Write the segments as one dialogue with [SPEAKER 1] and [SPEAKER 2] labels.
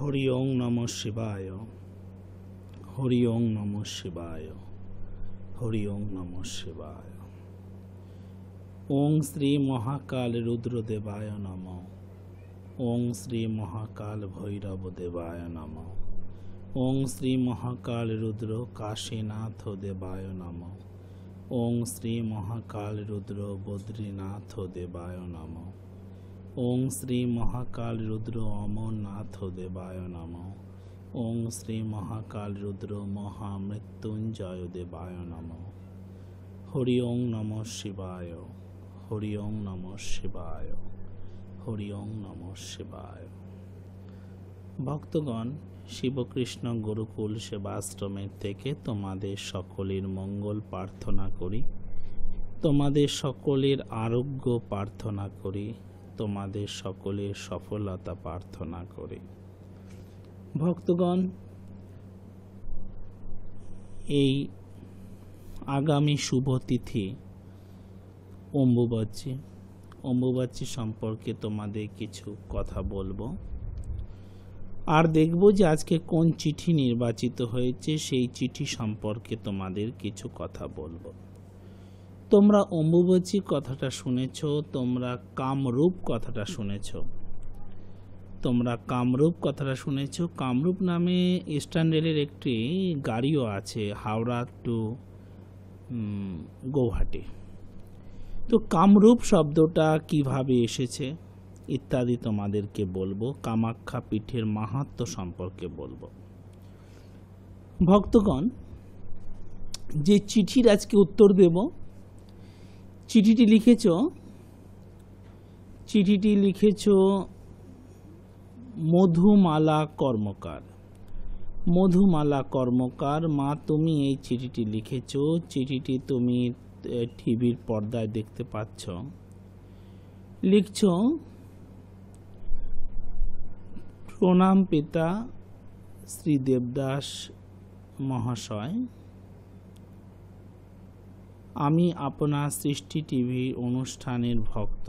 [SPEAKER 1] হরি ওং নমঃ শিবায়। হরি ওং নমঃ শিবায়। হরি ওং নমঃ শিবায়। ওং শ্রী মহাকাল রুদ্রদেবায় নমঃ। ওং শ্রী মহাকাল ভৈরব দেবায় নমঃ। ওং শ্রী মহাকাল রুদ্র কাশীনাথ দেবায় নমঃ। ওং শ্রী মহাকাল রুদ্র বদ্রীনাথ দেবায় নমঃ। ওং শ্রী মহাকাল রুদ্র অমরনাথ দেবায় নমঃ। ওং শ্রী মহাকাল রুদ্র মহামৃত্যুঞ্জয় দেবায় নমঃ। হরি ওং নমঃ শিবায়। হরি ওং নমঃ শিবায়। হরি ওং নমঃ শিবায়। ভক্তগণ, শিবকৃষ্ণ গুরুকুল সেবাশ্রমের থেকে তোমাদের সকলের মঙ্গল প্রার্থনা করি, তোমাদের সকলের আরোগ্য প্রার্থনা করি, তোমাদের সকলের সফলতা প্রার্থনা করি। ভক্তগণ, এই আগামী শুভ তিথি অম্বুবাচী সম্পর্কে তোমাদের কিছু কথা বলবো, আর দেখব যে আজকে কোন চিঠি নির্বাচিত হয়েছে সেই চিঠি সম্পর্কে তোমাদের কিছু কথা বলবো। তোমরা অম্বুবাচী কথাটা শুনেছ, তোমরা কামরূপ কথাটা শুনেছ। কামরূপ নামে ইস্টার্ন রেলের একটি গাড়িও আছে হাওড়া টু গৌহাটি। তো কামরূপ শব্দটা কিভাবে এসেছে ইত্যাদি তোমাদেরকে বলবো, কামাখ্যা পীঠের মাহাত্ম্য সম্পর্কে বলবো। ভক্তগণ, যে চিঠির আজকে উত্তর দেব, চিঠিটি লিখেছ মধুমালা কর্মকার। মা, তুমি এই চিঠিটি লিখেছ, চিঠিটি তুমি টিভির পর্দায় দেখতে পাচ্ছ। লিখছ, প্রণাম পিতা শ্রী দেবদাস মহাশয়, আমি আপনার সৃষ্টি টিভি অনুষ্ঠানের ভক্ত।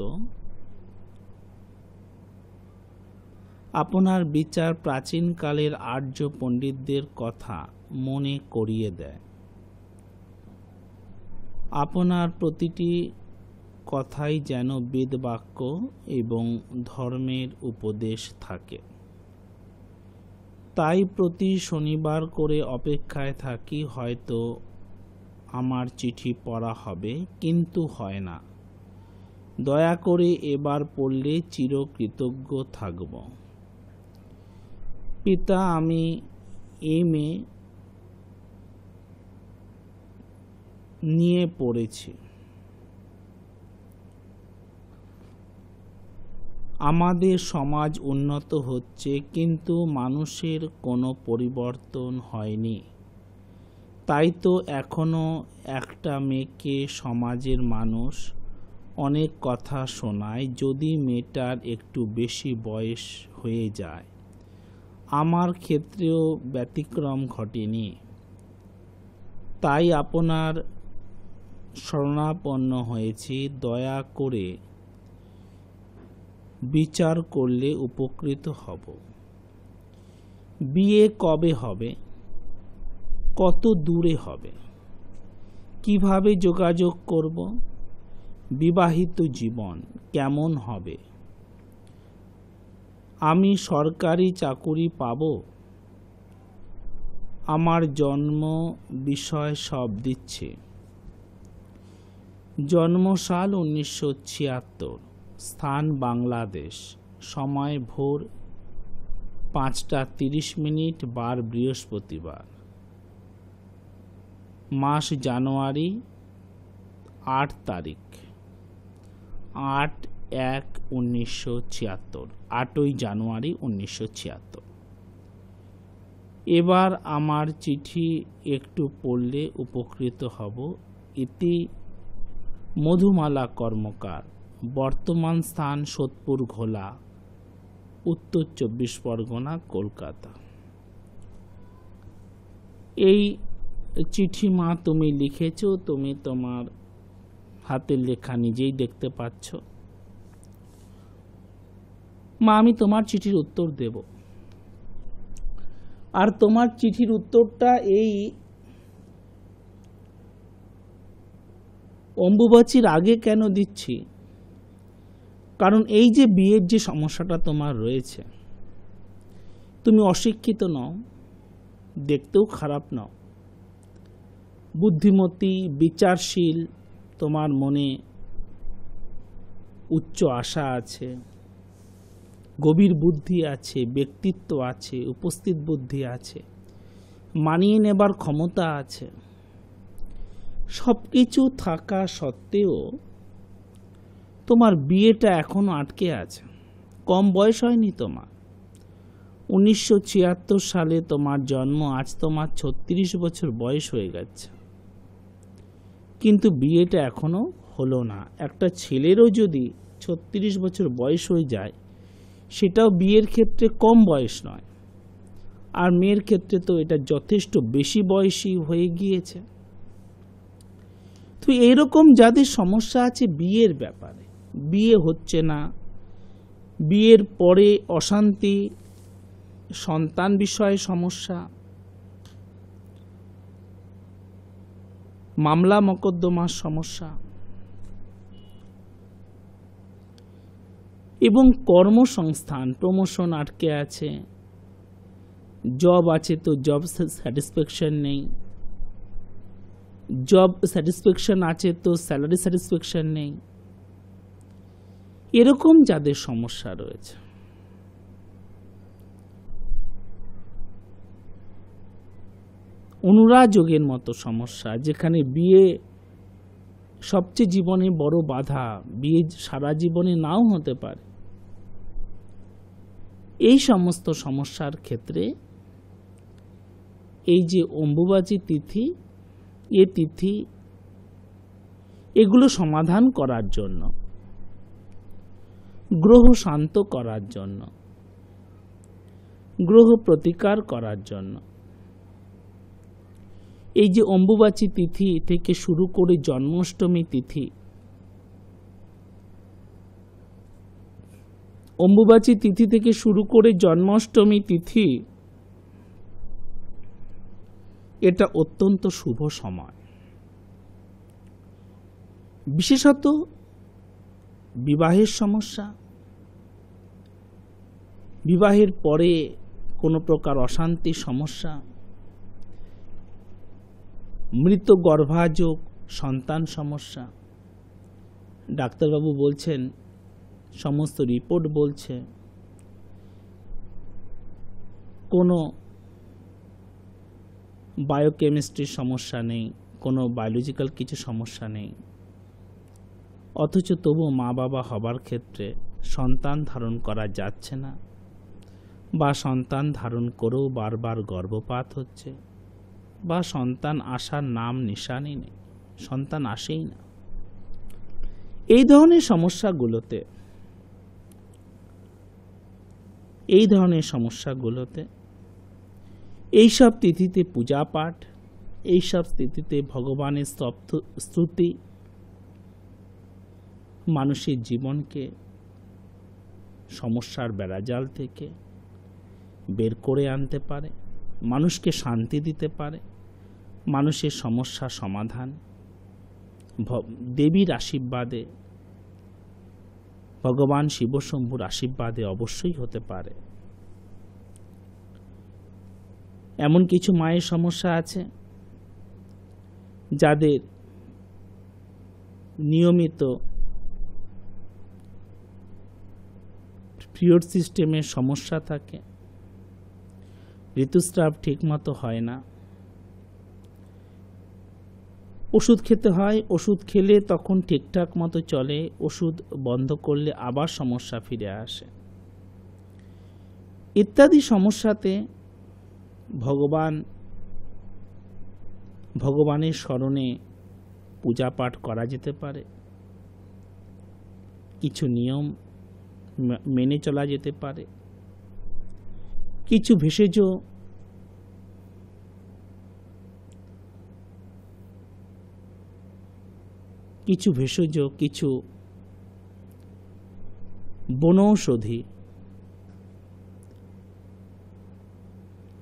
[SPEAKER 1] আপনার বিচার প্রাচীনকালের আর্য পণ্ডিতদের কথা মনে করিয়ে দেয়। আপনার প্রতিটি কথাই যেন বেদবাক্য এবং ধর্মের উপদেশ থাকে। তাই প্রতি শনিবার করে অপেক্ষায় থাকি, হয়তো আমার চিঠি পড়া হবে, কিন্তু হয় না। দয়া করে এবার পড়লে চিরকৃতজ্ঞ থাকব। পিতা, আমি এমএ নিয়ে পড়েছি। আমাদের সমাজ উন্নত হচ্ছে, কিন্তু মানুষের কোনো পরিবর্তন হয়নি। তাই তো এখনো একটা মেয়েকে সমাজের মানুষ অনেক কথা শোনায়, যদি মেয়েটার একটু বেশি বয়স হয়ে যায়। আমার ক্ষেত্রেও ব্যতিক্রম ঘটেনি। তাই আপনার শরণাপন্ন হয়েছি, দয়া করে বিচার করলে উপকৃত হব। বিয়ে কবে হবে? কত দূরে হবে? কিভাবে যোগাযোগ করব? বিবাহিত জীবন কেমন হবে? আমি সরকারি চাকুরি পাব? আমার জন্ম বিষয় সব দিচ্ছে। জন্মসাল 1976, স্থান বাংলাদেশ, সময় ভোর 5:30, বার বৃহস্পতিবার, মাস জানুয়ারি, 8 তারিখ, 8/1/1976, 8ই জানুয়ারি 1976। এবার আমার চিঠি একটু পড়লে উপকৃত হব। ইতি মধুমালা কর্মকার, বর্তমান স্থান সোদপুর ঘোলা, উত্তর 24 পরগনা, কলকাতা। এই চিঠি মা তুমি লিখেছ, তুমি তোমার হাতের লেখা নিজেই দেখতে পাচ্ছ। মা, আমি তোমার চিঠির উত্তর দেব। আর তোমার চিঠির উত্তরটা এই অম্বুবাচীর আগে কেন দিচ্ছি, কারণ এই যে বিয়ের যে সমস্যাটা তোমার রয়েছে, তুমি অশিক্ষিত নও, দেখতেও খারাপ নও, বুদ্ধিমতী, বিচারশীল, তোমার মনে উচ্চ আশা আছে, গভীর বুদ্ধি আছে, ব্যক্তিত্ব আছে, উপস্থিত বুদ্ধি আছে, মানিয়ে নেবার ক্ষমতা আছে। সব কিছু থাকা সত্ত্বেও তোমার বিয়েটা এখনো আটকে আছে। কম বয়স হয়নি তোমার, 1976 সালে তোমার জন্ম, আজ তোমার 36 বছর বয়স হয়ে গেছে, কিন্তু বিয়েটা এখনো হলো না। একটা ছেলেরও যদি 36 বছর বয়স হয়ে যায়, সেটাও বিয়ের ক্ষেত্রে কম বয়স নয়, আর মেয়ের ক্ষেত্রে তো এটা যথেষ্ট বেশি বয়সী হয়ে গিয়েছে। তো এরকম যাদের সমস্যা আছে বিয়ের ব্যাপারে, বিয়ে হচ্ছে না, বিয়ের পরে অশান্তি, সন্তান বিষয়ে সমস্যা, মামলা মকদ্দমার সমস্যা, এবং কর্মসংস্থান, প্রমোশন আটকে আছে, জব আছে তো জব স্যাটিসফ্যাকশন নেই, জব স্যাটিসফ্যাকশন আছে তো স্যালারি স্যাটিসফ্যাকশন নেই, এরকম যাদের সমস্যা রয়েছে, অনুরাযোগের মতো সমস্যা, যেখানে বিয়ে সবচেয়ে জীবনে বড় বাধা, বিয়ে সারা জীবনে নাও হতে পারে, এই সমস্ত সমস্যার ক্ষেত্রে এই যে অম্বুবাচী তিথি, এ তিথি এগুলো সমাধান করার জন্য, গ্রহ শান্ত করার জন্য, গ্রহ প্রতিকার করার জন্য, এই যে অম্বুবাচী তিথি থেকে শুরু করে জন্মাষ্টমী তিথি, অম্বুবাচী তিথি থেকে শুরু করে জন্মাষ্টমী তিথি, এটা অত্যন্ত শুভ সময়। বিশেষত বিবাহের সমস্যা, বিবাহের পরে কোনো প্রকার অশান্তি সমস্যা, মৃত গর্ভাযোগ, সন্তান সমস্যা, ডাক্তারবাবু বলছেন, সমস্ত রিপোর্ট বলছে কোনো বায়োকেমিস্ট্রির সমস্যা নেই, কোনো বায়োলজিক্যাল কিছু সমস্যা নেই, অথচ তবু মা বাবা হবার ক্ষেত্রে সন্তান ধারণ করা যাচ্ছে না, বা সন্তান ধারণ করেও বারবার গর্ভপাত হচ্ছে, বা সন্তান আসার নাম নিশানই নেই, সন্তান আসেই না। এই ধরনের সমস্যাগুলোতে এইসব তিথিতে পূজা পাঠ, এইসব তিথিতে ভগবানের স্তুতি মানুষের জীবনকে সমস্যার বেড়াজাল থেকে বের করে আনতে পারে, মানুষকে শান্তি দিতে পারে, মানুষের সমস্যা সমাধান দেবীর আশীর্বাদে, ভগবান শিবশম্ভুর আশীর্বাদে অবশ্যই হতে পারে। এমন কিছু মায়ের সমস্যা আছে যাদের নিয়মিত পিরিয়ড সিস্টেমের সমস্যা থাকে, ঋতুস্রাব ঠিকমতো হয় না, ওষুধ খেতে হয়, ওষুধ খেলে তখন ঠিকঠাক মতো চলে, ওষুধ বন্ধ করলে আবার সমস্যা ফিরে আসে, ইত্যাদি সমস্যাতে ভগবানের স্মরণে পূজা পাঠ করা যেতে পারে, কিছু নিয়ম মেনে চলা যেতে পারে, কিছু ভেষজ কিছু বনৌষধি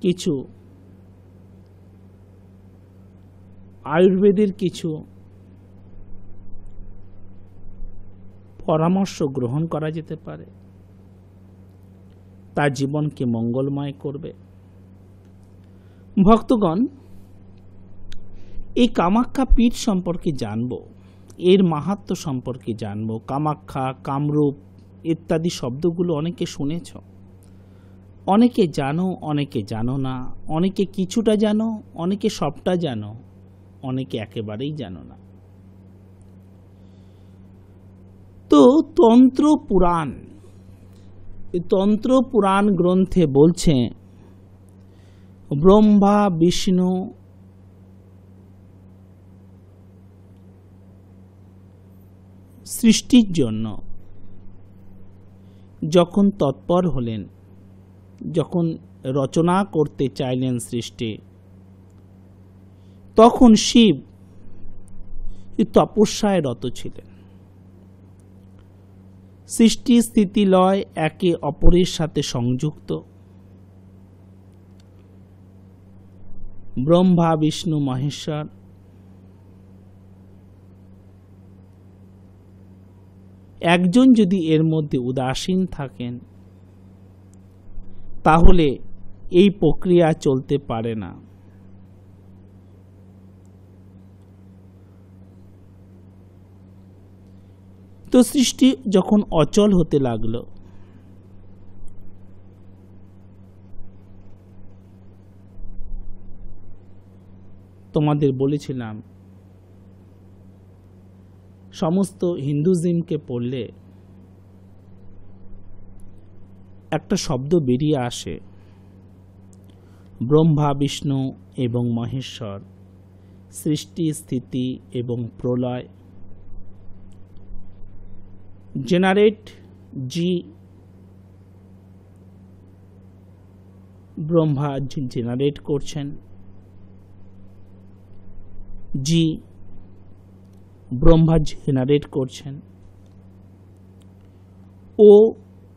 [SPEAKER 1] কিছু আয়ুর্বেদের কিছু পরামর্শ গ্রহণ করা যেতে পারে, তার জীবনকে মঙ্গলময় করবে। ভক্তগণ, এই কামাখ্যা পীঠ সম্পর্কে জানব, এর মাহাত্ম্য সম্পর্কে জানব। কামাখ্যা, কামরূপ ইত্যাদি শব্দগুলো অনেকে শুনেছ, অনেকে জানো, অনেকে জানো না, অনেকে কিছুটা জানো, অনেকে সবটা জানো, অনেকে একেবারেই জানো না। তো তন্ত্র পুরাণ, তন্ত্র পুরাণ গ্রন্থে বলছে ব্রহ্মা বিষ্ণু সৃষ্টির জন্য যখন তৎপর হলেন, যখন রচনা করতে চাইলেন সৃষ্টি, তখন শিব তপস্যায় রত ছিলেন। সৃষ্টি স্থিতি লয় একে অপরের সাথে সংযুক্ত। ব্রহ্মা বিষ্ণু মহেশ্বর একজন যদি এর মধ্যে উদাসীন থাকেন, তাহলে এই প্রক্রিয়া চলতে পারে না। তো সৃষ্টি যখন অচল হতে লাগলো, তোমাদের বলেছিলাম সমস্ত হিন্দুইজমকে পড়লে একটা শব্দ বেরিয়ে আসে, ব্রহ্মা বিষ্ণু এবং মহেশ্বর, সৃষ্টি স্থিতি এবং প্রলয়। জেনারেট জি, ব্রহ্মা জেনারেট করছেন, জি ব্রহ্মা জেনারেট করছেন, ও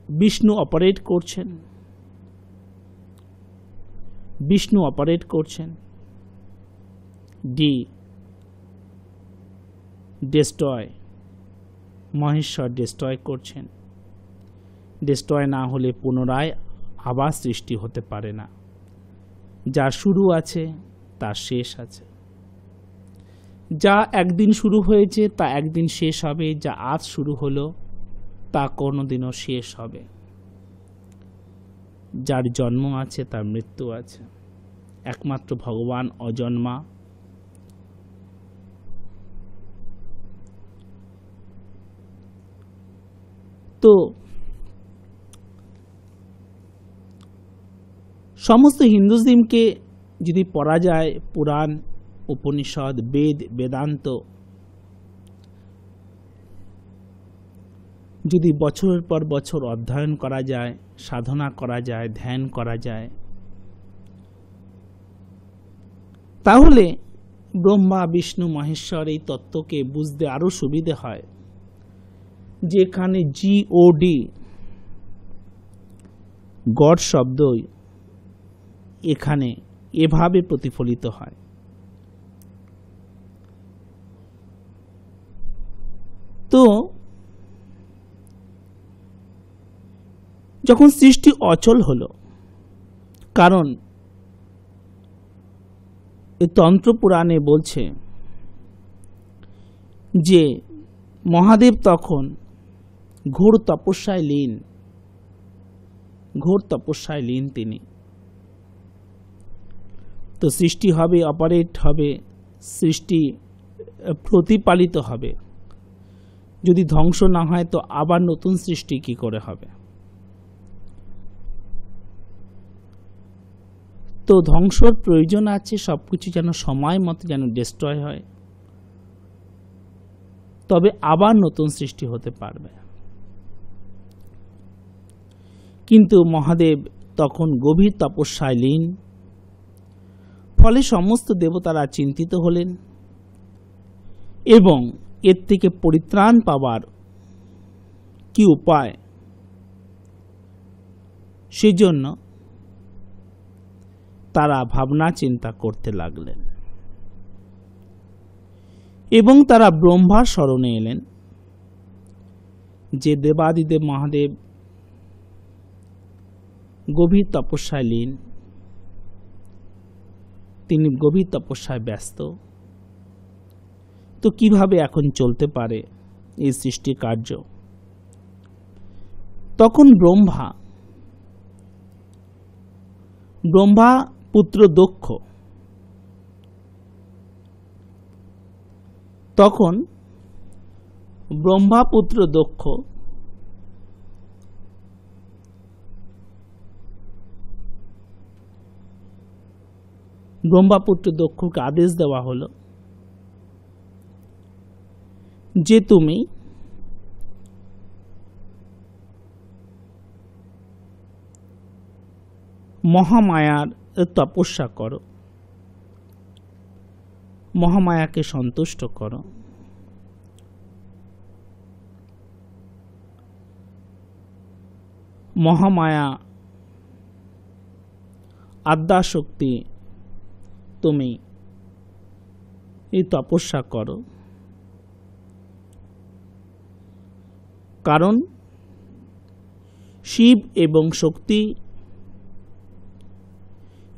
[SPEAKER 1] বিষ্ণু অপারেট করছেন, বিষ্ণু অপারেট করছেন, ডি ডেস্ট্রয়, মহেশ্বর ডেস্ট্রয় করছেন। ডেস্ট্রয় না হলে পুনরায় আবার সৃষ্টি হতে পারে না। যা শুরু আছে তার শেষ আছে, যা একদিন শুরু হয়েছে তা একদিন শেষ হবে, যা আজ শুরু হলো তা কোনোদিনও শেষ হবে। যার জন্ম আছে তার মৃত্যু আছে, একমাত্র ভগবান অজন্মা। তো সমস্ত হিন্দুইজমকে যদি পড়া যায়, পুরাণ, উপনিষদ, বেদ, বেদান্ত, যদি বছরের পর বছর অধ্যয়ন করা যায়, সাধনা করা যায়, ধ্যান করা যায়, তাহলে ব্রহ্মা বিষ্ণু মহেশ্বর এই তত্ত্বকে বুঝতে আরো সুবিধে হয়। যেখানে জিওডি গড শব্দ এখানে এভাবে প্রতিফলিত হয়। তো যখন সৃষ্টি অচল হলো, কারণ এই তন্ত্র পুরাণে বলছে যে মহাদেব তখন ঘোর তপস্যায় লীন, ঘোর তপস্যায় লীন তিনি। তো সৃষ্টি হবে, অপারেট হবে, সৃষ্টি প্রতিপালিত হবে। যদি ধ্বংস না হয় তো আবার নতুন সৃষ্টি কি করে হবে? তো ধ্বংসর প্রয়োজন আছে, সবকিছু যেন সময় মতো যেন ডিস্ট্রয় হয়, তবে আবার নতুন সৃষ্টি হতে পারবে। কিন্তু মহাদেব তখন গভীর তপস্যায় লীন, ফলে সমস্ত দেবতারা চিন্তিত হলেন এবং এর থেকে পরিত্রাণ পাওয়ার কি উপায়, সেজন্য তারা ভাবনা চিন্তা করতে লাগলেন এবং তারা ব্রহ্মার শরণে এলেন যে দেবাদিদেব মহাদেব গভীর তপস্যায় লীন, তিনি গভীর তপস্যায় ব্যস্ত। তো কিভাবে এখন চলতে পারে এই সৃষ্টি কার্য? তখন ব্রহ্মা পুত্র দক্ষ ব্রহ্মাপুত্র দক্ষকে আদেশ দেওয়া হলো যে তুমি মহামায়ার তপস্যা করো, মহামায়াকে সন্তুষ্ট করো। মহামায়া আদ্যাশক্তি, তুমি এই তপস্যা করো, কারণ শিব এবং শক্তি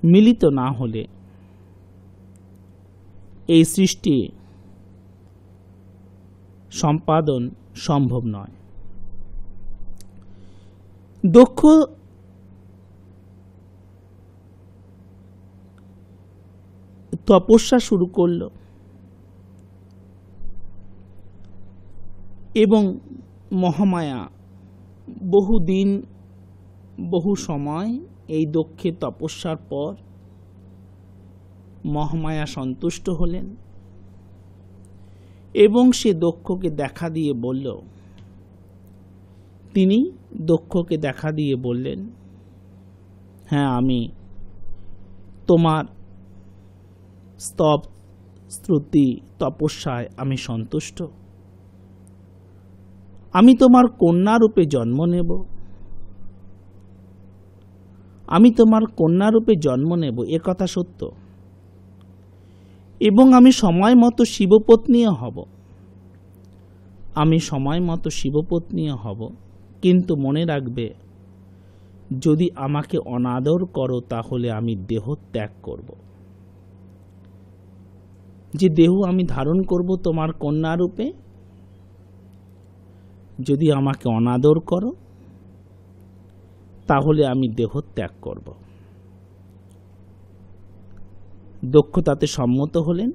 [SPEAKER 1] মিলিত না হলে এই সৃষ্টি সম্পাদন সম্ভব নয়। দক্ষ তপস্যা শুরু করল এবং মহামায়া বহুদিন বহু সময় এই দক্ষের তপস্যার পর মহামায়া সন্তুষ্ট হলেন এবং সে দক্ষকে দেখা দিয়ে বলল, তিনি দক্ষকে দেখা দিয়ে বললেন, হ্যাঁ, আমি তোমার স্তব স্তুতি তপস্যায় আমি সন্তুষ্ট। আমি তোমার কন্যা রূপে জন্ম নেব, আমি তোমার কন্যা রূপে জন্ম নেব, এ কথা সত্য। এবং আমি সময় মতো শিবপত্নীও হব, আমি সময় মতো শিবপত্নীও হব। কিন্তু মনে রাখবে, যদি আমাকে অনাদর করো তাহলে আমি দেহ ত্যাগ করব। যে দেহ আমি ধারণ করব তোমার কন্যা রূপে, যদি আমাকে অনাদর করো তাহলে আমি দেহ ত্যাগ করব। দক্ষ তাতে সম্মত হলেন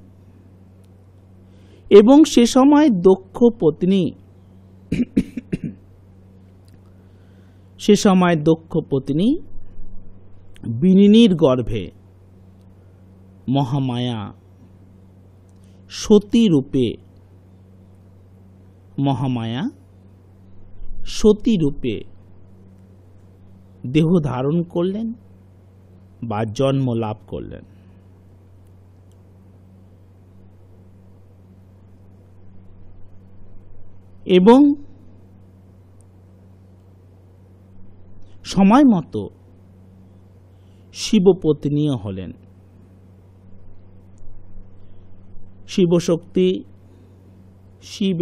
[SPEAKER 1] এবং সে সময় দক্ষ পত্নী বিনিনীর গর্ভে মহামায়া সতী রূপে দেহ ধারণ করলেন বা জন্ম লাভ করলেন। এবং সময় মতো শিবপত্নীও হলেন। শিব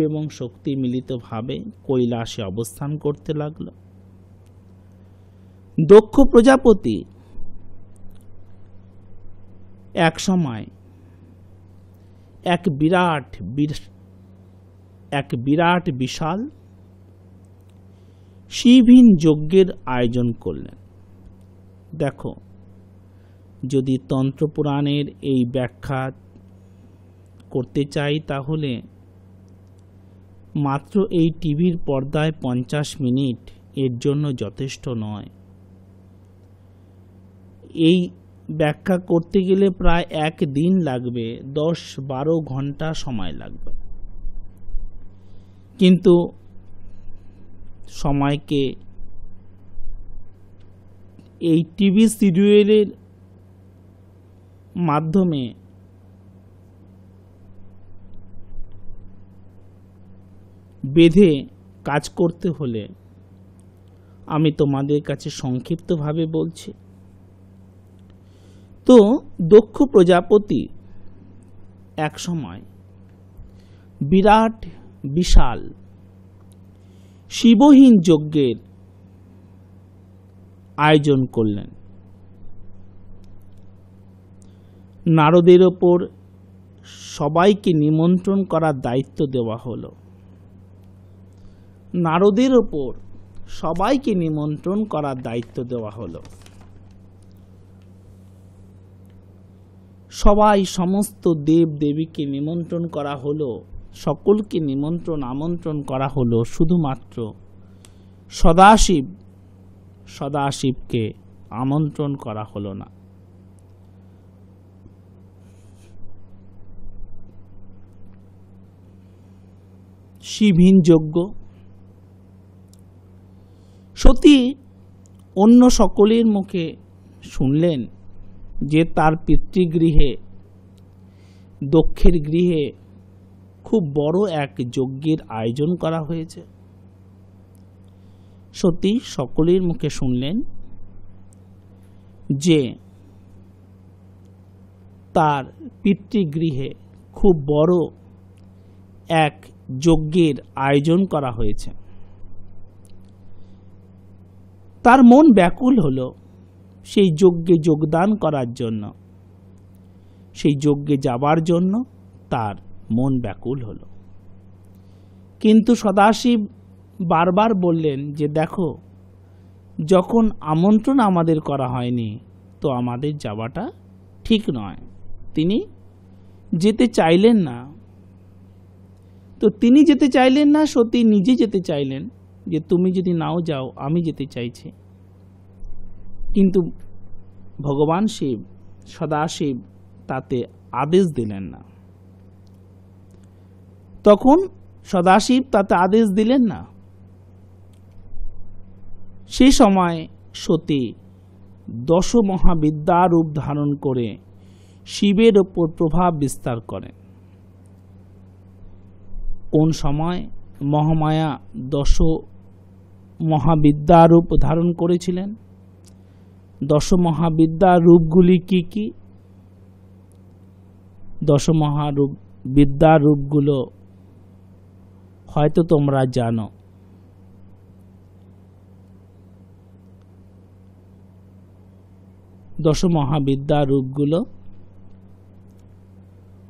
[SPEAKER 1] এবং শক্তি মিলিতভাবে কৈলাসে অবস্থান করতে লাগল। দক্ষ প্রজাপতি এক সময় এক বিরাট বিশাল শিবহীন যজ্ঞের আয়োজন করলেন। দেখো, যদি তন্ত্রপুরাণের এই ব্যাখ্যা করতে চাই তাহলে মাত্র এই টিভির পর্দায় ৫০ মিনিট এর জন্য যথেষ্ট নয়। এই ব্যাখ্যা করতে গেলে প্রায় একদিন লাগবে, ১০-১২ ঘন্টা সময় লাগবে। কিন্তু সময়কে এই টিভি সিরিয়ালের মাধ্যমে বেঁধে কাজ করতে হলে আমি তোমাদের কাছে সংক্ষিপ্তভাবে বলছি। তো তো দক্ষ প্রজাপতি এক সময় বিরাট বিশাল শিবহীন যজ্ঞের আয়োজন করলেন। নারদের ওপর সবাইকে নিমন্ত্রণ করার দায়িত্ব দেওয়া হলো। নারদের ওপর সবাইকে নিমন্ত্রণ করার দায়িত্ব দেওয়া হলো। সবাই সমস্ত দেব দেবীকে নিমন্ত্রণ করা হলো, সকলকে আমন্ত্রণ করা হলো, শুধুমাত্র সদাশিবকে আমন্ত্রণ করা হলো না। শিবহীন যজ্ঞ। সতী অন্য সকলের মুখে শুনলেন যে তার পিতৃগৃহে, দক্ষের গৃহে খুব বড় এক যজ্ঞের আয়োজন করা হয়েছে। সতী সকলের মুখে শুনলেন যে তার পিতৃগৃহে খুব বড় এক যজ্ঞের আয়োজন করা হয়েছে। তার মন ব্যাকুল হলো সেই যজ্ঞে যোগদান করার জন্য, সেই যজ্ঞে যাবার জন্য তার মন ব্যাকুল হলো। কিন্তু সদাশিব বারবার বললেন যে দেখো, যখন আমন্ত্রণ আমাদের করা হয়নি তো আমাদের যাওয়াটা ঠিক নয়। তিনি যেতে চাইলেন না। তো তিনি যেতে চাইলেন না, সতী নিজে যেতে চাইলেন যে তুমি যদি নাও যাও, আমি যেতে চাইছি। কিন্তু ভগবান শিব, সদাশিব তাতে আদেশ দিলেন না। তখন সদাশিব তাতে আদেশ দিলেন না। সেই সময় সতী 10 মহাবিদ্যা রূপ ধারণ করে শিবের ওপর প্রভাব বিস্তার করেন। কোন সময় মহামায়া 10 মহাবিদ্যা রূপ ধারণ করেছিলেন? 10 মহাবিদ্যা রূপগুলি কি কি? 10 মহাবিদ্যা রূপগুলো হয়তো তোমরা জানো। দশ মহাবিদ্যা রূপগুলো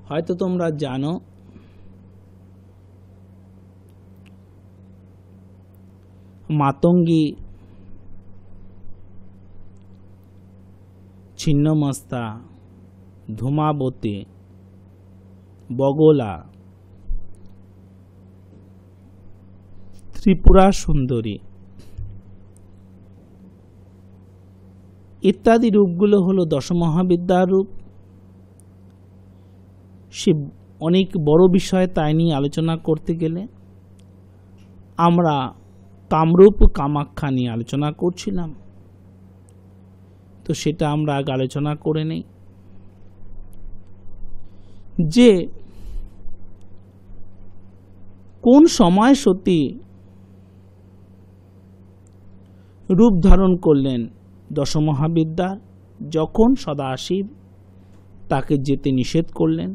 [SPEAKER 1] হয়তো তোমরা জানো। মাতঙ্গী, ছিন্নমস্তা, ধূমাবতী, বগলা, ত্রিপুরা সুন্দরী ইত্যাদি রূপগুলো হলো 10 মহাবিদ্যার রূপ। সে অনেক বড় বিষয়, তাই নিয়ে আলোচনা করতে গেলে আমরা কামরূপ কামাখ্যা নিয়ে আলোচনা করছিলাম, তো সেটা আমরা আগে আলোচনা করে নেই যে কোন সময় সতী রূপ ধারণ করলেন 10 মহাবিদ্যার। যখন সদাশিব তাকে যেতে নিষেধ করলেন,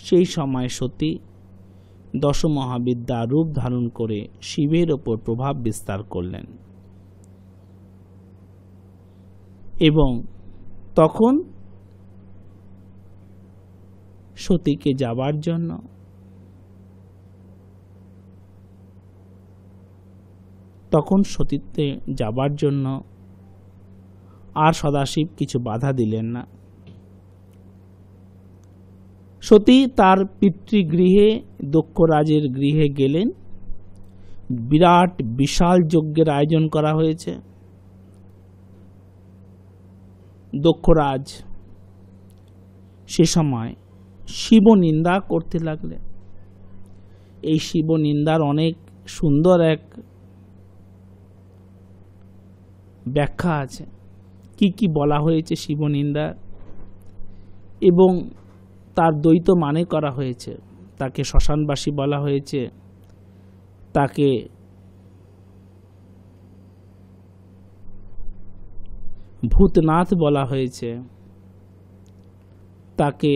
[SPEAKER 1] সেই সময় সতী 10 মহাবিদ্যা রূপ ধারণ করে শিবের ওপর প্রভাব বিস্তার করলেন। এবং তখন সতীকে যাবার জন্য সতীতে যাবার জন্য আর সদাশিব কিছু বাধা দিলেন না। সতী তার পিতৃগৃহে, দক্ষরাজের গৃহে গেলেন। বিরাট বিশাল যজ্ঞের আয়োজন করা হয়েছে। দক্ষরাজ সে সময় শিব নিন্দা করতে লাগলেন। এই শিব নিন্দার অনেক সুন্দর এক ব্যাখ্যা আছে, কি কি বলা হয়েছে শিব নিন্দা, এবং তার দ্বৈত মানে করা হয়েছে। তাকে শ্মশানবাসী বলা হয়েছে, তাকে ভূতনাথ বলা হয়েছে, তাকে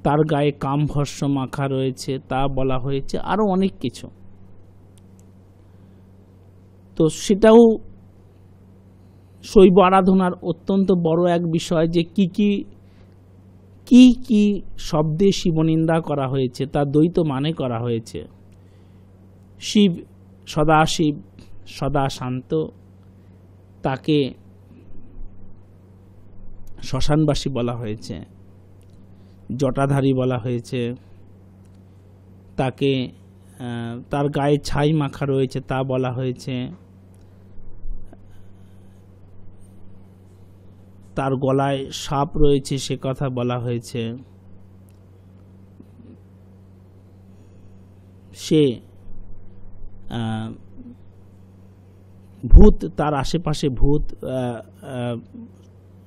[SPEAKER 1] তার গায়ে কামভস্য মাখা রয়েছে তা বলা হয়েছে, আরো অনেক কিছু। তো সেটাও শৈব আরাধনার অত্যন্ত বড় এক বিষয়, যে কি কি কি কি শব্দে শিবনিন্দা করা হয়েছে, তা দ্বৈত মানে করা হয়েছে। শিব সদাশিব, সদা শান্ত, তাকে শ্মশানবাসী বলা হয়েছে, জটাধারী বলা হয়েছে, তাকে তার গায়ে ছাই মাখা রয়েছে তা বলা হয়েছে, তার গলায় সাপ রয়েছে সে কথা বলা হয়েছে, সে ভূত, তার আশেপাশে ভূত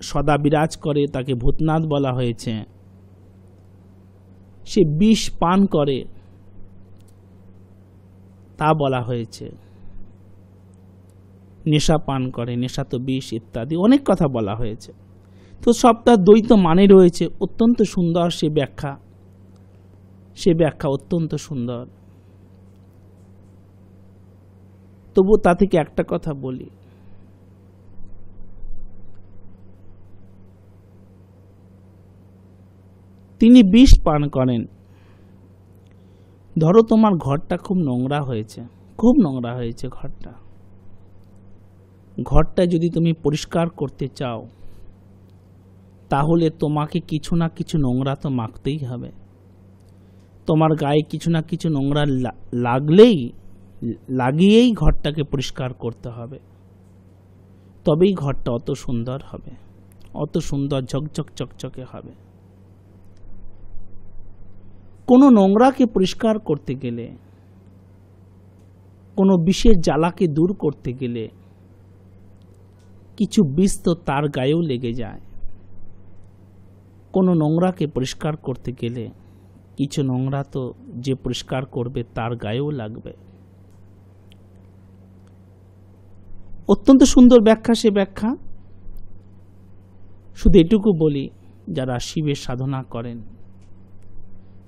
[SPEAKER 1] সদা বিরাজ করে, তাকে ভূতনাথ বলা হয়েছে। সে বিষ পান করে তা বলা হয়েছে, নেশা পান করে, নেশা তো বিষ ইত্যাদি অনেক কথা বলা হয়েছে। তো সবটা দ্বৈত মানে রয়েছে, অত্যন্ত সুন্দর সে ব্যাখ্যা, সে ব্যাখ্যা অত্যন্ত সুন্দর। তবু তা থেকে একটা কথা বলি, তিনি বিষ পান করেন। ধরো তোমার ঘরটা খুব নোংরা হয়েছে, খুব নোংরা হয়েছে ঘরটা যদি তুমি পরিষ্কার করতে চাও, তাহলে তোমাকে কিছু না কিছু নোংরা তো মাখতেই হবে। তোমার গায়ে কিছু না কিছু নোংরা লাগিয়েই ঘরটাকে পরিষ্কার করতে হবে, তবেই ঘরটা অত সুন্দর হবে, অত সুন্দর ঝকঝক চকচকে হবে। কোনো নোংরাকে পরিষ্কার করতে গেলে, কোনো বিষের জ্বালাকে দূর করতে গেলে কিছু বিষ তো তার গায়েও লেগে যায়। কোনো নোংরাকে পরিষ্কার করতে গেলে কিছু নোংরা তো যে পরিষ্কার করবে তার গায়েও লাগবে। অত্যন্ত সুন্দর ব্যাখ্যা, সে ব্যাখ্যা। শুধু এটুকু বলি, যারা শিবের সাধনা করেন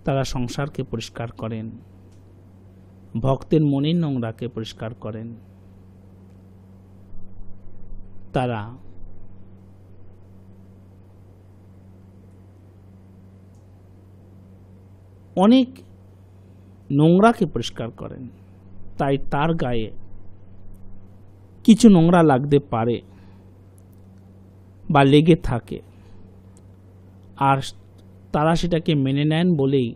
[SPEAKER 1] তারা সংসারকে পরিষ্কার করেন, ভক্তের মনের নোংরাকে পরিষ্কার করেন, তারা অনেক নোংরাকে পরিষ্কার করেন। তাই তার গায়ে কিছু নোংরা লাগতে পারে বা লেগে থাকে, আর তারা সেটাকে মেনে নেন বলেই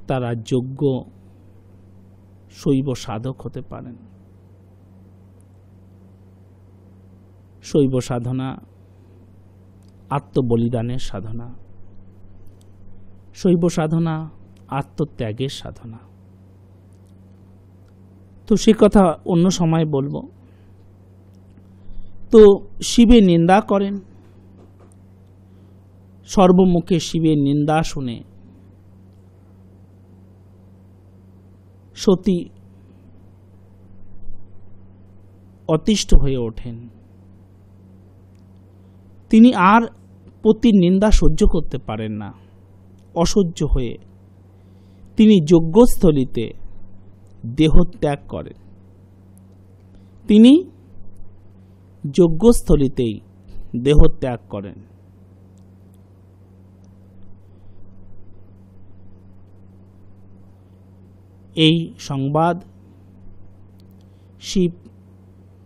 [SPEAKER 1] তারা যোগ্য শৈব সাধক হতে পারেন। শৈব সাধনা আত্মবলিদানের সাধনা, শৈব সাধনা আত্মত্যাগের সাধনা। তো সে কথা অন্য সময় বলবো। তো শিবের নিন্দা করেন, সর্বমুখে শিবের নিন্দা শুনে সতী অতিষ্ঠ হয়ে ওঠেন। তিনি আর পতির নিন্দা সহ্য করতে পারেন না। অসহ্য হয়ে তিনি যজ্ঞস্থলিতে দেহত্যাগ করেন। তিনি যজ্ঞস্থলিতেই দেহত্যাগ করেন। এই সংবাদ শিব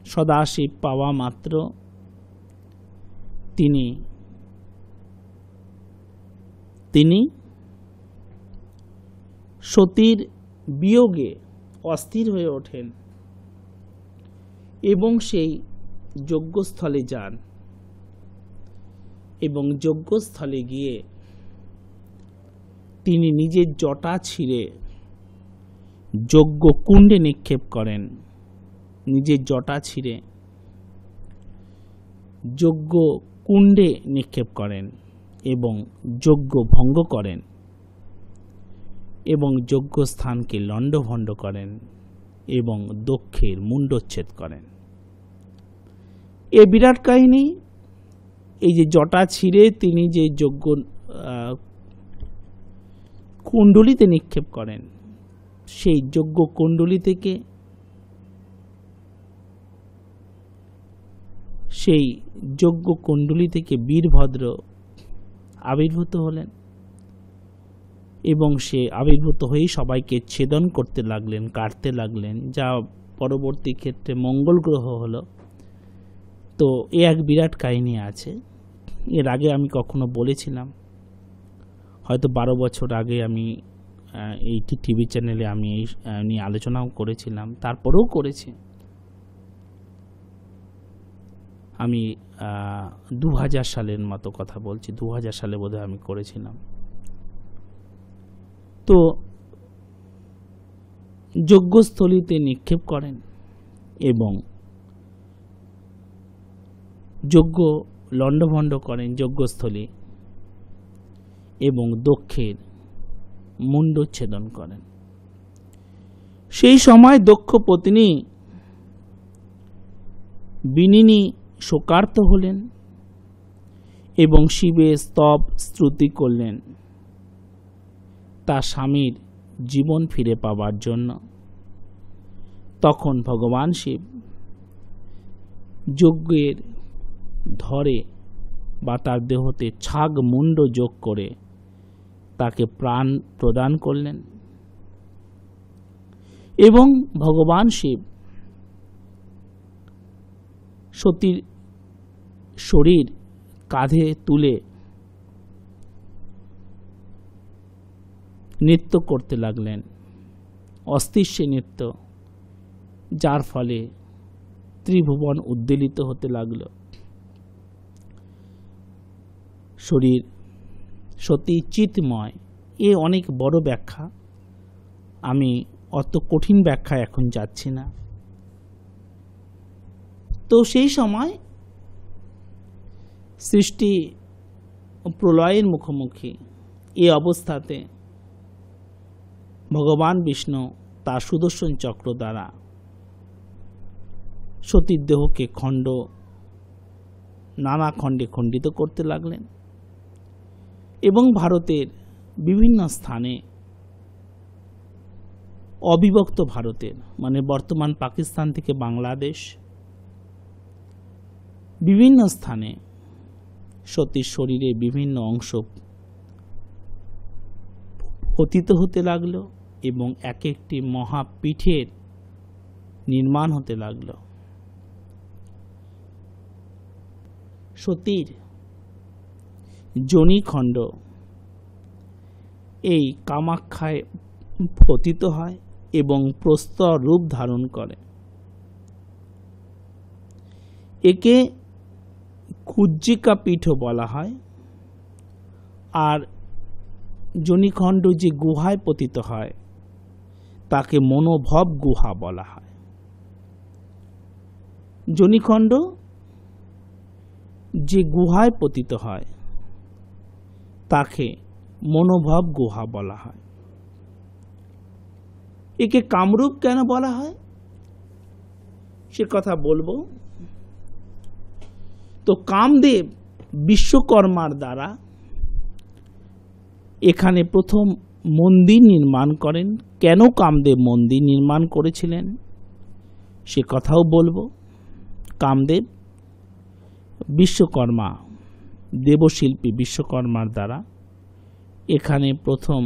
[SPEAKER 1] সদাশিব পাওয়া মাত্র তিনি সতীর বিয়োগে অস্থির হয়ে ওঠেন এবং সেই যজ্ঞস্থলে যান, এবং যজ্ঞস্থলে গিয়ে তিনি নিজের জটা ছিঁড়ে যজ্ঞ কুণ্ডে নিক্ষেপ করেন। নিজের জটা ছিঁড়ে যজ্ঞ কুণ্ডে নিক্ষেপ করেন এবং যজ্ঞ ভঙ্গ করেন এবং যজ্ঞস্থানকে লণ্ডভণ্ড করেন এবং দক্ষের মুণ্ডচ্ছেদ করেন। এ বিরাট কাহিনী এই যে জটা ছিঁড়ে তিনি যে যজ্ঞ কুণ্ডলিতে নিক্ষেপ করেন, সেই যজ্ঞ কুণ্ডলী থেকে বীরভদ্র আবির্ভূত হলেন এবং সে আবির্ভূত হয়েই সবাইকে ছেদন করতে লাগলেন, কাটতে লাগলেন, যা পরবর্তী ক্ষেত্রে মঙ্গল গ্রহ হলো। তো এ এক বিরাট কাহিনী আছে। এর আগে আমি কখনো বলেছিলাম, হয়তো 12 বছর আগে আমি এইটি টিভি চ্যানেলে আমি এই নিয়ে আলোচনাও করেছিলাম, তারপরেও করেছি। আমি 2000 সালের মতো কথা বলছি, 2000 সালে বোধহয় আমি করেছিলাম। তো যজ্ঞস্থলীতে নিক্ষেপ করেন এবং যজ্ঞ লণ্ডভণ্ড করেন যজ্ঞস্থলী এবং দক্ষের মুণ্ডচ্ছেদন করেন। সেই সময় দক্ষ পত্নী বিনিনী শোকার্ত হলেন এবং শিবের স্তব স্তুতি করলেন তার স্বামীর জীবন ফিরে পাবার জন্য। তখন ভগবান শিব যজ্ঞের ধরে বা তার দেহতে ছাগ মুন্ড যোগ করে তাকে প্রাণ প্রদান করলেন এবং ভগবান শিব সতীর শরীর কাঁধে তুলে নৃত্য করতে লাগলেন, অস্থিষ্যে নৃত্য, যার ফলে ত্রিভুবন উদ্বেলিত হতে লাগল। শরীর সতী চিৎময়, এ অনেক বড় ব্যাখ্যা, আমি অত কঠিন ব্যাখ্যা এখন যাচ্ছি না। তো সেই সময় সৃষ্টি প্রলয়ের মুখোমুখি, এই অবস্থাতে ভগবান বিষ্ণু তার সুদর্শন চক্র দ্বারা সতীর দেহকে নানা খণ্ডে খণ্ডিত করতে লাগলেন এবং ভারতের বিভিন্ন স্থানে, অবিভক্ত ভারতের মানে বর্তমান পাকিস্তান থেকে বাংলাদেশ, বিভিন্ন স্থানে সতীর শরীরে বিভিন্ন অংশ পতিত হতে লাগলো এবং এক একটি মহাপীঠের নির্মাণ হতে লাগলো। সতীর যোনিখণ্ড এই কামাখ্যায় পতিত হয় এবং প্রস্তর রূপ ধারণ করে। একে কুজ্জিকা পীঠও বলা হয়। আর যোনিখণ্ড যে গুহায় পতিত হয় তাকে মনোভব গুহা বলা হয়। যোনিখণ্ড যে গুহায় পতিত হয় তাকে মনোভব গুহা বলা হয়। একে কামরূপ কেন বলা হয় সে কথা বলবো। তো কামদেব বিশ্বকর্মার দ্বারা এখানে প্রথম মন্দির নির্মাণ করেন। কেন কামদেব মন্দির নির্মাণ করেছিলেন সে কথাও বলবো। কামদেব বিশ্বকর্মা, দেবশিল্পী বিশ্বকর্মার দ্বারা এখানে প্রথম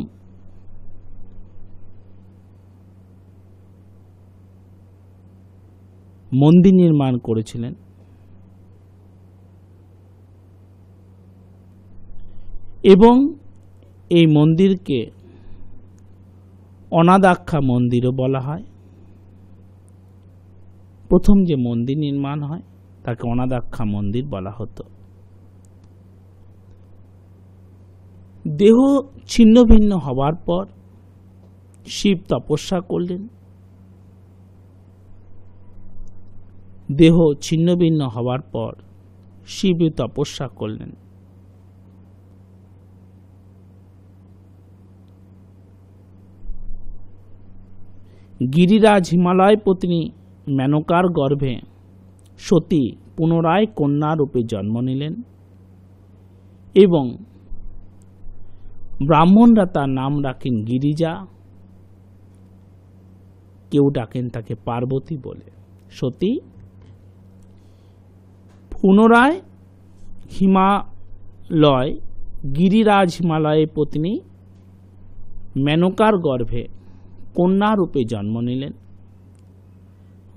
[SPEAKER 1] মন্দির নির্মাণ করেছিলেন এবং এই মন্দিরকে অনাদাক্ষা মন্দিরও বলা হয়। প্রথম যে মন্দির নির্মাণ হয় তাকে অনাদাক্ষা মন্দির বলা হতো। দেহ ছিন্ন ভিন্ন হবার পর শিব তপস্যা করলেন। দেহ ছিন্ন ভিন্ন হবার পর শিব তপস্যা করলেন। গিরিরাজ হিমালয় পত্নী মেনকার গর্ভে সতী পুনরায় কন্যা রূপে জন্ম নিলেন এবং ব্রাহ্মণরা তার নাম রাখেন গিরিজা, কেউ ডাকেন তাকে পার্বতী বলে। সতী পুনরায় হিমালয়, গিরিরাজ হিমালয়ের পত্নী মেনকার গর্ভে কন্যা রূপে জন্ম নিলেন।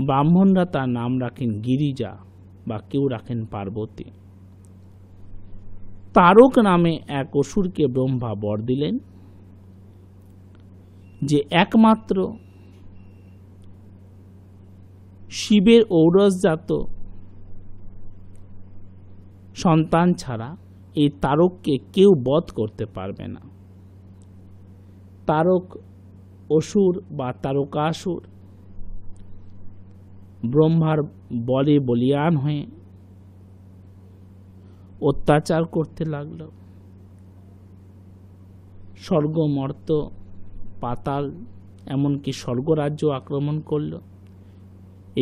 [SPEAKER 1] ব্রাহ্মণরা তার নাম রাখেন গিরিজা বা কেউ রাখেন পার্বতী। তারক নামে এক অসুরকে ব্রহ্মা বর দিলেন যে একমাত্র শিবের ঔরসজাত সন্তান ছাড়া এই তারককে কেউ বধ করতে পারবে না। তারক অসুর বা তারকাসুর ব্রহ্মার বলে বলিয়ান হয়ে অত্যাচার করতে লাগল। স্বর্গ, মর্ত, পাতাল, এমনকি স্বর্গরাজ্য আক্রমণ করল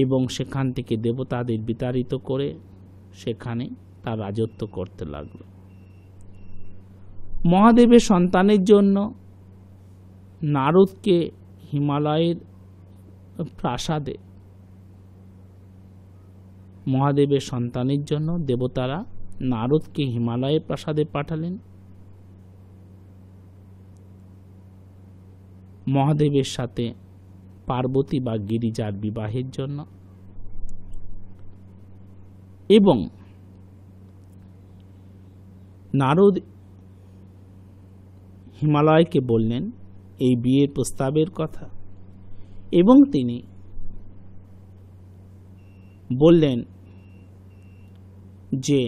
[SPEAKER 1] এবং সেখান থেকে দেবতাদের বিতাড়িত করে সেখানে তার রাজত্ব করতে লাগল। মহাদেবের সন্তানের জন্য নারদকে হিমালয়ের প্রাসাদে, মহাদেবের সন্তানের জন্য দেবতারা নারদকে হিমালয়ের প্রাসাদে পাঠালেন। মহাদেবের সাথে পার্বতী বা গিরিজার বিবাহের জন্য, এবং নারদ হিমালয়কে বললেন এই বিয়ের প্রস্তাবের কথা, এবং তিনি বললেন যে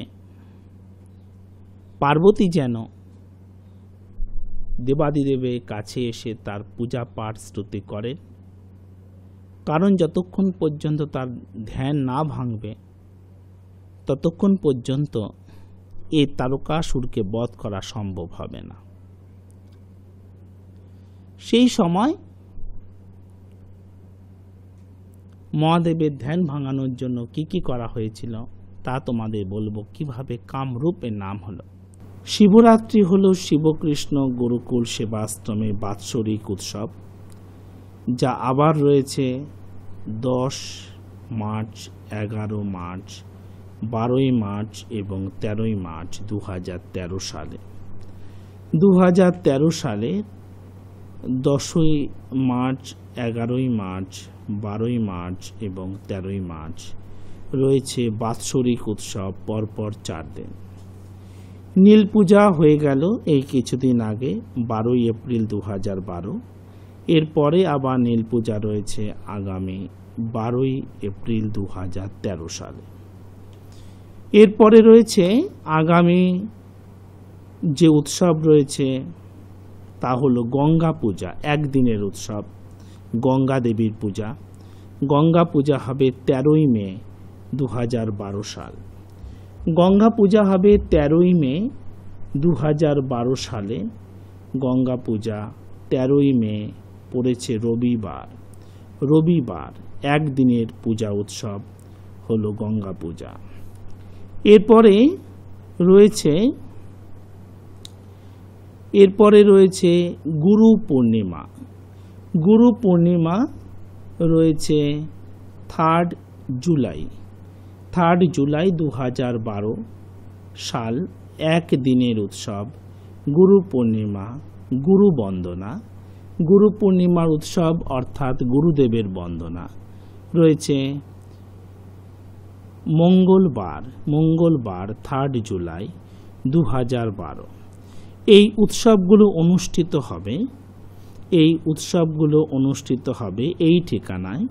[SPEAKER 1] পার্বতী যেন দেবাদিদেবের কাছে এসে তার পূজা পাঠ স্তুতি করেন, কারণ যতক্ষণ পর্যন্ত তার ধ্যান না ভাঙবে ততক্ষণ পর্যন্ত এই তারকাসুরকে বধ করা সম্ভব হবে না। সেই সময় মহাদেবের ধ্যান ভাঙানোর জন্য কি কি করা হয়েছিল তা তোমাদের বলবো। কিভাবে কামরূপের নাম হলো। শিবরাত্রি হলো শিবকৃষ্ণ গুরুকুল সেবাশ্রমের বাৎসরিক উৎসব, যা আবার রয়েছে 10 মার্চ, 11 মার্চ, 12 মার্চ এবং 13 মার্চ 2013 সালে। 2013 সালে 10 মার্চ, 11 মার্চ, 12 মার্চ এবং 13 মার্চ রয়েছে বাৎসরিক উৎসব, পরপর 4 দিন। নীল পূজা হয়ে গেল এই কিছুদিন আগে, 12 এপ্রিল 2012। এরপরে আবার নীল পূজা রয়েছে আগামী 12 এপ্রিল 2013 সালে। এরপরে রয়েছে আগামী যে উৎসব রয়েছে তা হলো গঙ্গা পূজা, একদিনের উৎসব, গঙ্গা দেবীর পূজা। গঙ্গা পূজা হবে 13 মে 2012 সাল। গঙ্গা পূজা হবে 13 মে 2012 সালে। গঙ্গা পূজা 13 মে পড়েছে রবিবার। রবিবার একদিনের পূজা উৎসব হলো গঙ্গা পূজা। এরপরে রয়েছে গুরু পূর্ণিমা। গুরু পূর্ণিমা রয়েছে 3 জুলাই। 3 জুলাই 2012 সাল, একদিনের উৎসব গুরু পূর্ণিমা, গুরু বন্দনা। গুরু পূর্ণিমার উৎসব অর্থাৎ গুরুদেবের বন্দনা রয়েছে মঙ্গলবার 3 জুলাই 2012। এই উৎসবগুলো অনুষ্ঠিত হবে এই ঠিকানায়,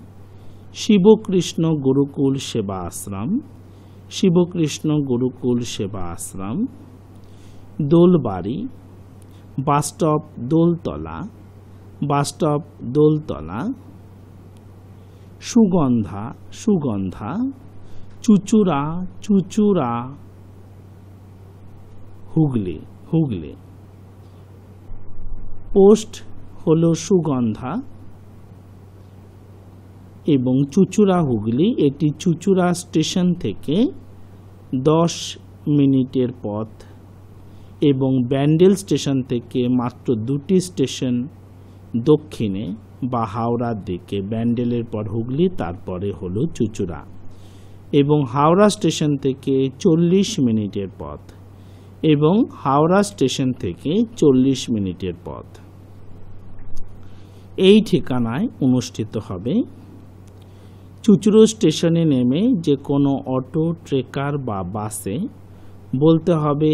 [SPEAKER 1] শিবকৃষ্ণ গুরুকুল সেবা আশ্রম, শিবকৃষ্ণ গুরুকুল সেবা আশ্রম, দোলবাড়ি, বাসস্টপ দোলতলা, সুগন্ধা, চুচুড়া হুগলি। পোস্ট হলো সুগন্ধা এবং চুচুড়া হুগলি। এটি চুচুড়া স্টেশন থেকে 10 মিনিটের পথ এবং ব্যান্ডেল স্টেশন থেকে মাত্র 2টি স্টেশন দক্ষিণে বা হাওড়ার দিকে। ব্যান্ডেলের পর হুগলি, তারপরে হলো চুঁচুড়া। এবং হাওড়া স্টেশন থেকে 40 মিনিটের পথ, এবং হাওড়া স্টেশন থেকে 40 মিনিটের পথ। এই ঠিকানায় অনুষ্ঠিত হবে। চুঁচুড়ো স্টেশনে নেমে যে কোনো অটো, ট্রেকার বা বাসে বলতে হবে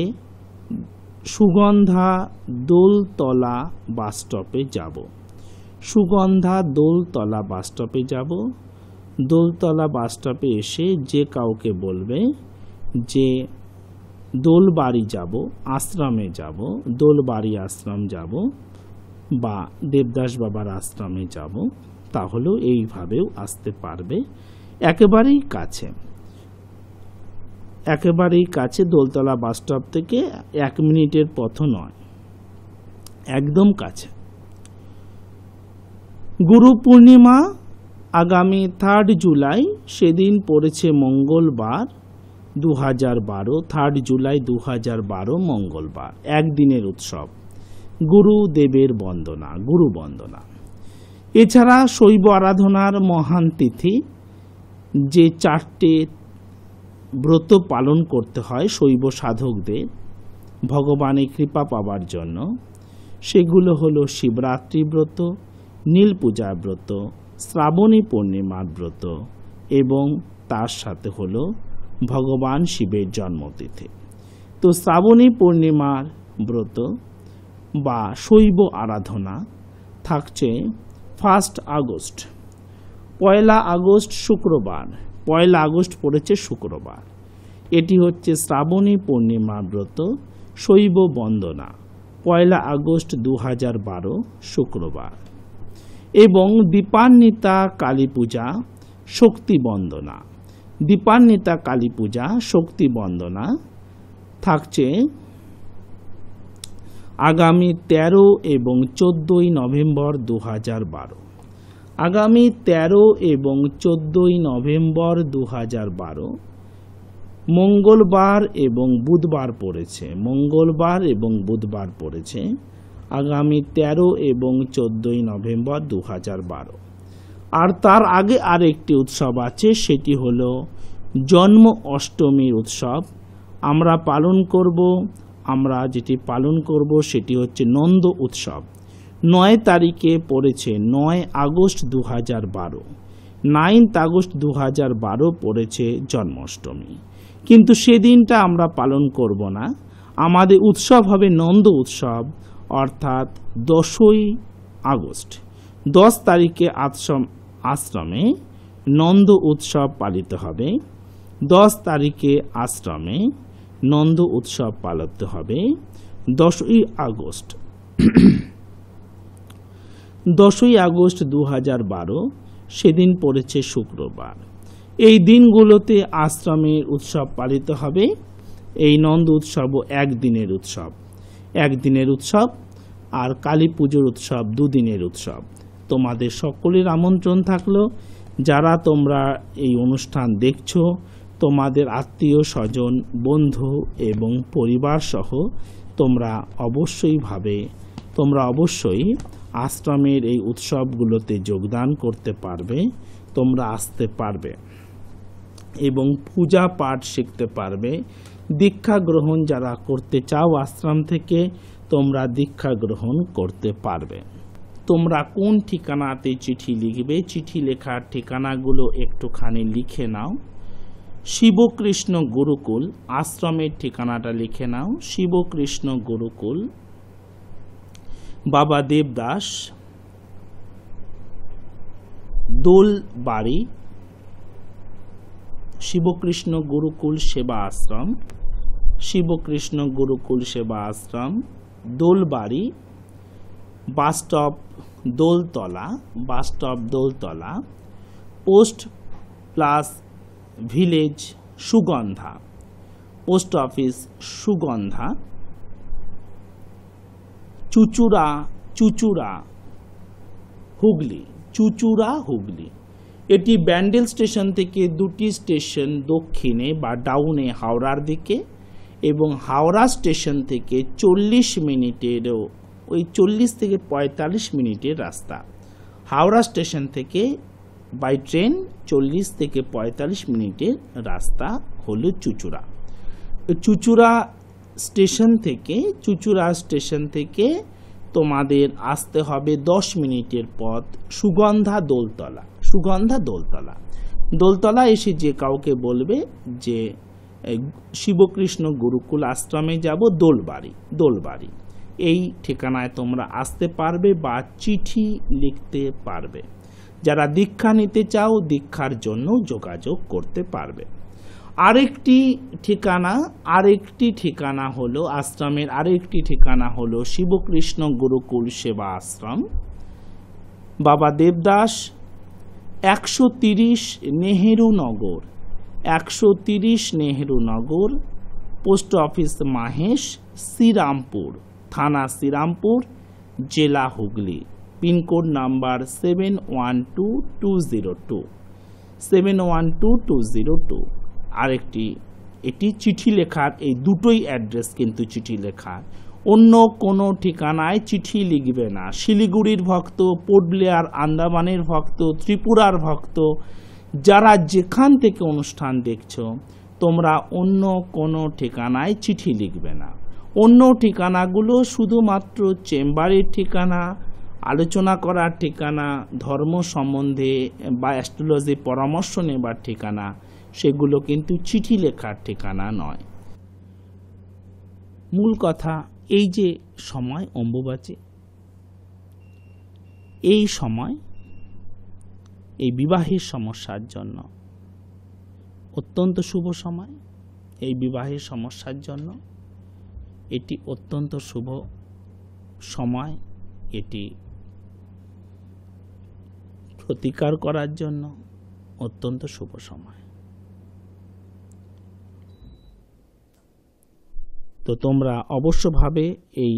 [SPEAKER 1] সুগন্ধা দোলতলা বাস স্টপে যাব। সুগন্ধা দোলতলা বাস স্টপে যাব। দোলতলা বাস স্টপে এসে যে কাউকে বলবে যে দোলবাড়ি যাব, আশ্রমে যাব, দোলবাড়ি আশ্রম যাব বা দেবদাস বাবার আশ্রমে যাব, তাহলেও এইভাবেও আসতে পারবে। একেবারেই কাছে, একেবারেই কাছে। দোলতলা বাস স্টপ থেকে 1 মিনিটের পথও নয়, একদম কাছে। গুরু পূর্ণিমা আগামী 3 জুলাই, সেদিন পড়েছে মঙ্গলবার 2012, 3 জুলাই 2012 মঙ্গলবার। একদিনের উৎসব, গুরুদেবের বন্দনা, গুরু বন্দনা। এছাড়া শৈব আরাধনার মহান তিথি, যে 4টে ব্রত পালন করতে হয় শৈব সাধকদের ভগবানের কৃপা পাওয়ার জন্য, সেগুলো হলো শিবরাত্রি ব্রত, নীল পূজা ব্রত, শ্রাবণী পূর্ণিমার ব্রত এবং তার সাথে হলো ভগবান শিবের জন্মতিথি। তো শ্রাবণী পূর্ণিমার ব্রত বা শৈব আরাধনা থাকছে 1 আগস্ট, 1 আগস্ট শুক্রবার। 1 আগস্ট পড়েছে শুক্রবার। এটি হচ্ছে শ্রাবণী পূর্ণিমা ব্রত শৈব বন্দনা, 1 আগস্ট 2012 শুক্রবার। এবং দীপান্বিতা কালী পূজা শক্তি বন্দনা, দীপান্বিতা কালী পূজা শক্তি বন্দনা থাকছে আগামী 13 এবং 14 নভেম্বর 2012। আগামী 13 এবং 14 নভেম্বর 2012 মঙ্গলবার এবং বুধবার পড়েছে, মঙ্গলবার এবং বুধবার পড়েছে আগামী 13 এবং 14 নভেম্বর 2012। আর তার আগে আরেকটি উৎসব আছে, সেটি হলো জন্ম অষ্টমীর উৎসব। আমরা যেটি পালন করব সেটি হচ্ছে নন্দ উৎসব। 9 তারিখে পড়েছে 9 আগস্ট 2012, 9 আগস্ট 2012 পড়েছে জন্মাষ্টমী। কিন্তু সেদিনটা আমরা পালন করব না। আমাদের উৎসব হবে নন্দ উৎসব, অর্থাৎ 10ই আগস্ট। 10 তারিখে আশ্রমে নন্দ উৎসব পালিত হবে। 10 তারিখে আশ্রমে নন্দ উৎসব পালিত হবে 10ই আগস্ট। 10ই আগস্ট 2012 সেদিন পড়েছে শুক্রবার। এই দিনগুলোতে আশ্রমের উৎসব পালিত হবে। এই নন্দ উৎসবও একদিনের উৎসব, একদিনের উৎসব। আর কালী পুজোর উৎসব 2 দিনের উৎসব। তোমাদের সকলের আমন্ত্রণ থাকলো। যারা তোমরা এই অনুষ্ঠান দেখছো, তোমাদের আত্মীয় স্বজন, বন্ধু এবং পরিবার সহ তোমরা অবশ্যই আশ্রমের এই উৎসবগুলোতে যোগদান করতে পারবে। তোমরা আসতে পারবে এবং পূজা পাঠ শিখতে পারবে। দীক্ষা গ্রহণ যারা করতে চাও আশ্রম থেকে, তোমরা দীক্ষা গ্রহণ করতে পারবে। তোমরা কোন ঠিকানাতে চিঠি লিখবে, চিঠি লেখার ঠিকানাগুলো একটুখানি লিখে নাও। শিবকৃষ্ণ গুরুকুল আশ্রমের ঠিকানাটা লিখে নাও। শিবকৃষ্ণ গুরুকুল, বাবা দেবদাস, দোলবাড়ি, শিবকৃষ্ণ গুরুকুল সেবা আশ্রম, শিবকৃষ্ণ গুরুকুল সেবা আশ্রম, Dolbari, bus stop Doltala, bus stop Doltala, post plus village Sugandha, post office Sugandha, চুঁচুড়া হুগলি, চুঁচুড়া হুগলি। এটি ব্যান্ডেল স্টেশন থেকে 2টি স্টেশন দক্ষিণে বা ডাউনে হাওড়ার দিকে এবং হাওড়া স্টেশন থেকে 40 মিনিটেরও, ওই 40 থেকে 45 মিনিটের রাস্তা। হাওড়া স্টেশন থেকে বাই ট্রেন 40 থেকে 45 মিনিটের রাস্তা হলো চুঁচুড়া। চুঁচুড়া স্টেশন থেকে তোমাদের আসতে হবে 10 মিনিটের পথ সুগন্ধা দোলতলা। দোলতলা এসে যে কাউকে বলবে যে শিবকৃষ্ণ গুরুকুল আশ্রমে যাব, দোলবাড়ি, এই ঠিকানায় তোমরা আসতে পারবে বা চিঠি লিখতে পারবে। যারা দীক্ষা নিতে চাও দীক্ষার জন্য যোগাযোগ করতে পারবে। আরেকটি ঠিকানা হলো আশ্রমের আরেকটি ঠিকানা হলো শিবকৃষ্ণ গুরুকুল সেবা আশ্রম, বাবা দেবদাস, 130 নেহেরু নগর, পোস্ট অফিস মাহেশ, শ্রীরামপুর, থানা শ্রীরামপুর, জেলা হুগলি, পিনকোড নাম্বার 712202। আরেকটি, এটি চিঠি লেখার, এই দুটোই অ্যাড্রেস কিন্তু চিঠি লেখার। অন্য কোনো ঠিকানায় চিঠি লিখবে না। শিলিগুড়ির ভক্ত, পোর্ট ব্লেয়ার, আন্দামানের ভক্ত, ত্রিপুরার ভক্ত, যারা যেখান থেকে অনুষ্ঠান দেখছো, তোমরা অন্য কোনো ঠিকানায় চিঠি লিখবে না। অন্য ঠিকানাগুলো শুধুমাত্র চেম্বারের ঠিকানা, আলোচনা করার ঠিকানা, ধর্ম সম্বন্ধে বা অ্যাস্ট্রোলজি পরামর্শ নেবার ঠিকানা, সেগুলো কিন্তু চিঠি লেখার ঠিকানা নয়। মূল কথা, এই যে সময় অম্বুবাচী, এই সময় এই বিবাহের সমস্যার জন্য অত্যন্ত শুভ সময়। এই বিবাহের সমস্যার জন্য এটি অত্যন্ত শুভ সময়। এটি প্রতিকার করার জন্য অত্যন্ত শুভ সময়। তো তোমরা অবশ্যভাবে এই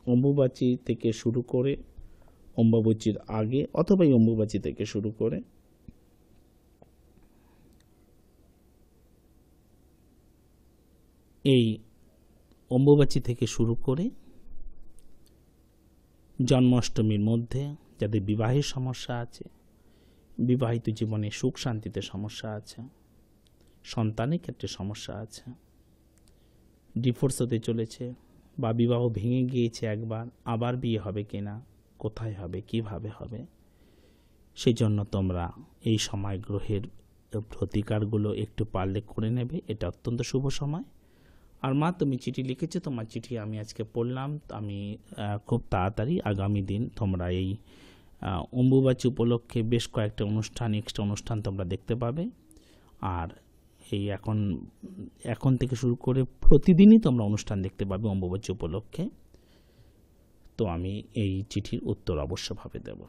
[SPEAKER 1] অম্বুবাচী থেকে শুরু করে, অম্বুবাচীর আগে অথবা এই অম্বুবাচী থেকে শুরু করে এই অম্বুবাচী থেকে শুরু করে জন্মাষ্টমীর মধ্যে যাদের বিবাহের সমস্যা আছে, বিবাহিত জীবনে সুখ শান্তিতে সমস্যা আছে, সন্তানের ক্ষেত্রে সমস্যা আছে, ডিভোর্স হতে চলেছে বা বিবাহ ভেঙে গিয়েছে একবার, আবার বিয়ে হবে কিনা, কোথায় হবে, কিভাবে হবে, সেই জন্য তোমরা এই সময় গ্রহের প্রতিকারগুলো একটু পারলে করে নেবে। এটা অত্যন্ত শুভ সময়। আর মা, তুমি চিঠি লিখেছো, তোমার চিঠি আমি আজকে পড়লাম। আমি খুব তাড়াতাড়ি আগামী দিন তোমরা এই অম্বুবাচী উপলক্ষে বেশ কয়েকটা এক্সট্রা অনুষ্ঠান তোমরা দেখতে পাবে। আর এই এখন থেকে শুরু করে প্রতিদিনই তোমরা অনুষ্ঠান দেখতে পাবে অম্বুবাচী উপলক্ষে। তো আমি এই চিঠির উত্তর অবশ্যভাবে দেব।